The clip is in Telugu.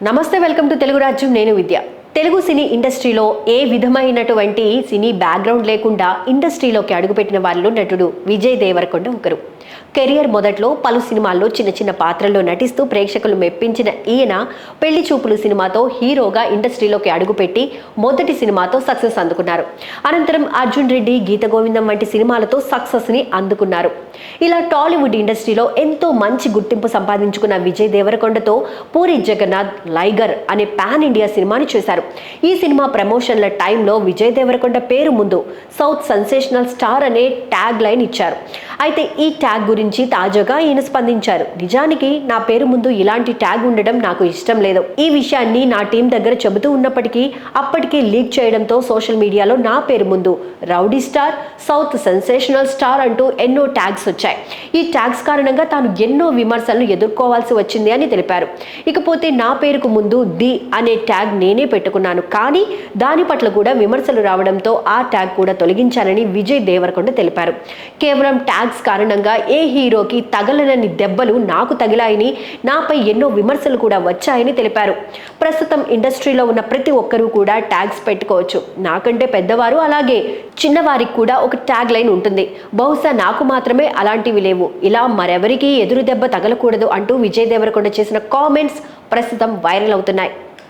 నమస్తే, వెల్కమ్ టు తెలుగు రాజ్యం. నేను విద్య. తెలుగు సినీ ఇండస్ట్రీలో ఏ విధమైనటువంటి సినీ బ్యాక్గ్రౌండ్ లేకుండా ఇండస్ట్రీలోకి అడుగుపెట్టిన వారిలో నటుడు విజయ్ దేవరకొండ ఒకరు. కెరియర్ మొదట్లో పలు సినిమాల్లో చిన్న చిన్న పాత్రల్లో నటిస్తూ ప్రేక్షకులు మెప్పించిన ఈయన పెళ్లి చూపులు సినిమాతో హీరోగా ఇండస్ట్రీలోకి అడుగుపెట్టి మొదటి సినిమాతో సక్సెస్ అందుకున్నారు. అనంతరం అర్జున్ రెడ్డి, గీత గోవిందం వంటి సినిమాలతో సక్సెస్ని అందుకున్నారు. ఇలా టాలీవుడ్ ఇండస్ట్రీలో ఎంతో మంచి గుర్తింపు సంపాదించుకున్న విజయ్ దేవరకొండతో పూరి జగన్నాథ్ లైగర్ అనే పాన్ ఇండియా సినిమాని చేశారు. ఈ సినిమా ప్రమోషన్ల టైంలో విజయ్ దేవరకొండ పేరు ముందు సౌత్ సెన్సేషనల్ స్టార్ అనే ట్యాగ్ లైన్ ఇచ్చారు. అయితే ఈ ట్యాగ్ గురించి తాజాగా ఈయన స్పందించారు. నిజానికి నా పేరు ముందు ఇలాంటి ట్యాగ్ ఉండడం నాకు ఇష్టం లేదు. ఈ విషయాన్ని నా టీం దగ్గర చెబుతూ ఉన్నప్పటికీ అప్పటికే లీక్ చేయడంతో సోషల్ మీడియాలో నా పేరు ముందు rowdy star, south sensational star అంటూ ఎన్నో ట్యాగ్స్ వచ్చాయి. ఈ ట్యాగ్స్ కారణంగా తాను ఎన్నో విమర్శలను ఎదుర్కోవాల్సి వచ్చింది అని తెలిపారు. ఇకపోతే నా పేరుకు ముందు ది అనే ట్యాగ్ నేనే పెట్టుకున్నాను, కానీ దాని పట్ల కూడా విమర్శలు రావడంతో ఆ ట్యాగ్ కూడా తొలగించానని విజయ్ దేవరకొండ తెలిపారు. కేవలం ట్యాగ్స్ కారణంగా ఏ హీరోకి తగలనని దెబ్బలు నాకు తగిలాయని, నాపై ఎన్నో విమర్శలు కూడా వచ్చాయని తెలిపారు. ప్రస్తుతం ఇండస్ట్రీలో ఉన్న ప్రతి ఒక్కరూ కూడా ట్యాగ్స్ పెట్టుకోవచ్చు. నాకంటే పెద్దవారు అలాగే చిన్నవారికి కూడా ఒక ట్యాగ్ లైన్ ఉంటుంది. బహుశా నాకు మాత్రమే అలాంటివి లేవు. ఇలా మరెవరికీ ఎదురు దెబ్బ తగలకూడదు అంటూ విజయ్ దేవరకొండ చేసిన కామెంట్స్ ప్రస్తుతం వైరల్ అవుతున్నాయి.